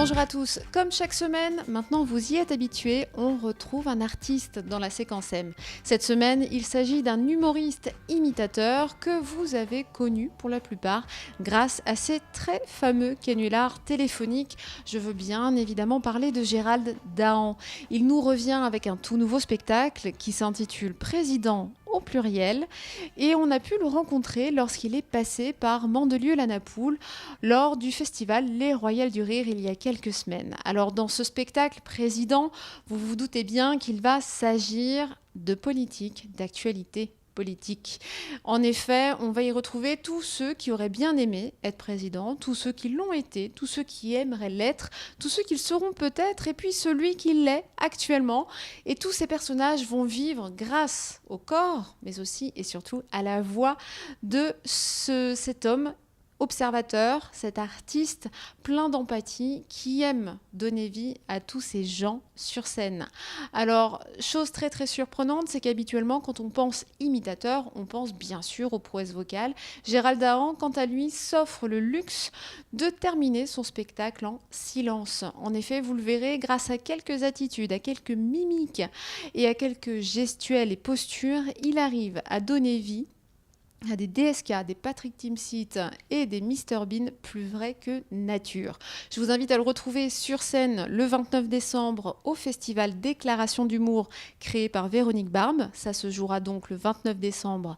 Bonjour à tous, comme chaque semaine, maintenant vous y êtes habitués, on retrouve un artiste dans la séquence M. Cette semaine, il s'agit d'un humoriste imitateur que vous avez connu pour la plupart grâce à ses très fameux canulars téléphoniques. Je veux bien évidemment parler de Gérald Dahan. Il nous revient avec un tout nouveau spectacle qui s'intitule Président au pluriel, et on a pu le rencontrer lorsqu'il est passé par Mandelieu-la-Napoule lors du festival Les Royales du Rire il y a quelques semaines. Alors dans ce spectacle Président, vous vous doutez bien qu'il va s'agir de politique, d'actualité politique. En effet, on va y retrouver tous ceux qui auraient bien aimé être président, tous ceux qui l'ont été, tous ceux qui aimeraient l'être, tous ceux qui le seront peut-être, et puis celui qui l'est actuellement. Et tous ces personnages vont vivre grâce au corps, mais aussi et surtout à la voix de cet homme observateur, cet artiste plein d'empathie qui aime donner vie à tous ces gens sur scène. Alors, chose très très surprenante, c'est qu'habituellement quand on pense imitateur, on pense bien sûr aux prouesses vocales. Gérald Dahan, quant à lui, s'offre le luxe de terminer son spectacle en silence. En effet, vous le verrez, grâce à quelques attitudes, à quelques mimiques et à quelques gestuels et postures, il arrive à donner vie à des DSK, des Patrick Timsit et des Mr Bean plus vrais que nature. Je vous invite à le retrouver sur scène le 29 décembre au festival Déclaration d'humour créé par Véronique Barbe. Ça se jouera donc le 29 décembre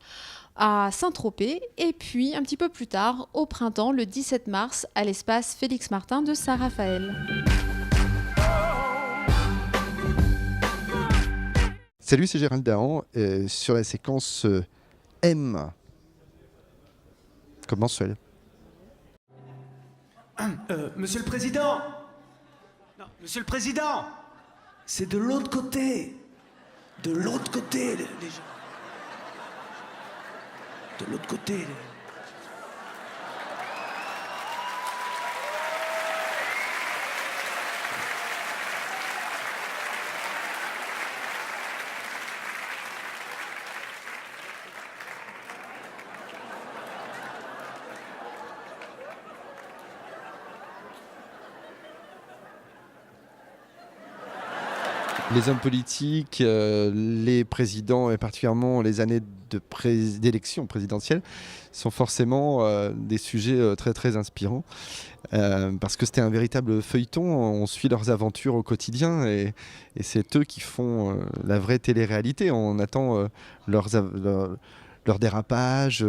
à Saint-Tropez, et puis un petit peu plus tard, au printemps, le 17 mars, à l'espace Félix Martin de Saint-Raphaël. Salut, c'est Gérald Dahan sur la séquence M. Comme mensuel. Monsieur le Président! Non, Monsieur le Président! C'est de l'autre côté! De l'autre côté, les gens. De l'autre côté. Les hommes politiques, les présidents et particulièrement les années d'élection présidentielle sont forcément des sujets très très inspirants parce que c'était un véritable feuilleton, on suit leurs aventures au quotidien et c'est eux qui font la vraie télé-réalité. On attend leurs dérapages,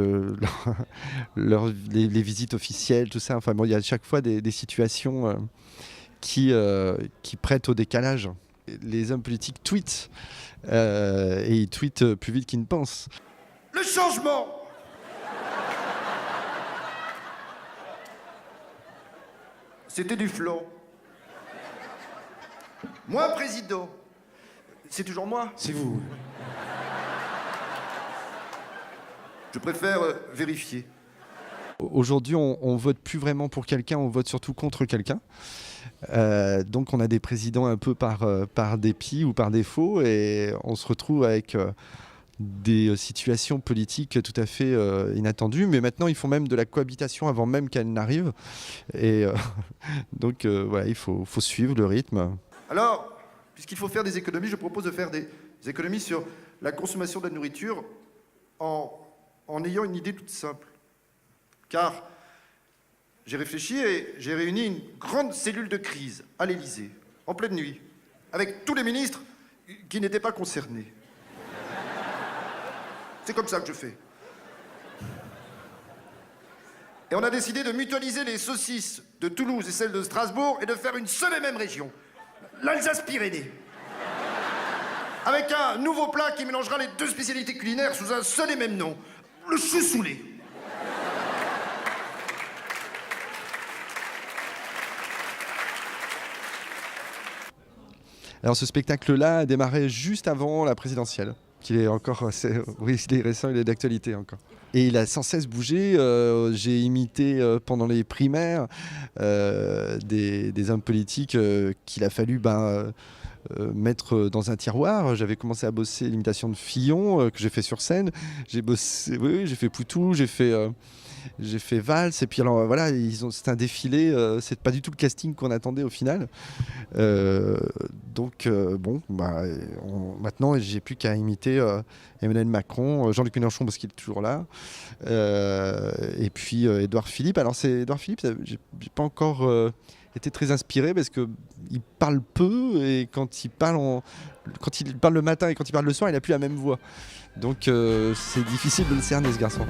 les visites officielles, tout ça. Enfin, bon, il y a à chaque fois des situations qui prêtent au décalage. Les hommes politiques tweetent et ils tweetent plus vite qu'ils ne pensent. Le changement! C'était du flot. Moi, président. C'est toujours moi. C'est vous. Je préfère vérifier. Aujourd'hui, on vote plus vraiment pour quelqu'un, on vote surtout contre quelqu'un. Donc on a des présidents un peu par dépit ou par défaut et on se retrouve avec des situations politiques tout à fait inattendues, mais maintenant ils font même de la cohabitation avant même qu'elle n'arrive et donc voilà, il faut suivre le rythme. Alors, puisqu'il faut faire des économies, je propose de faire des économies sur la consommation de la nourriture en ayant une idée toute simple. Car j'ai réfléchi et j'ai réuni une grande cellule de crise à l'Élysée, en pleine nuit, avec tous les ministres qui n'étaient pas concernés. C'est comme ça que je fais. Et on a décidé de mutualiser les saucisses de Toulouse et celles de Strasbourg et de faire une seule et même région, l'Alsace-Pyrénées. Avec un nouveau plat qui mélangera les deux spécialités culinaires sous un seul et même nom, le chou-soulé. Alors ce spectacle-là a démarré juste avant la présidentielle, qu'il est encore oui, il est récent, il est d'actualité encore. Et il a sans cesse bougé. J'ai imité pendant les primaires des hommes politiques qu'il a fallu mettre dans un tiroir. J'avais commencé à bosser l'imitation de Fillon que j'ai fait sur scène. J'ai bossé, oui, j'ai fait Poutou, j'ai fait j'ai fait Valls, et puis alors voilà, c'est un défilé, c'est pas du tout le casting qu'on attendait au final. Donc bon, maintenant j'ai plus qu'à imiter Emmanuel Macron, Jean-Luc Mélenchon parce qu'il est toujours là, et puis Édouard Philippe. Alors c'est Édouard Philippe, j'ai pas encore été très inspiré parce que il parle peu, et quand il parle le matin et quand il parle le soir, il n'a plus la même voix. Donc c'est difficile de le cerner, ce garçon.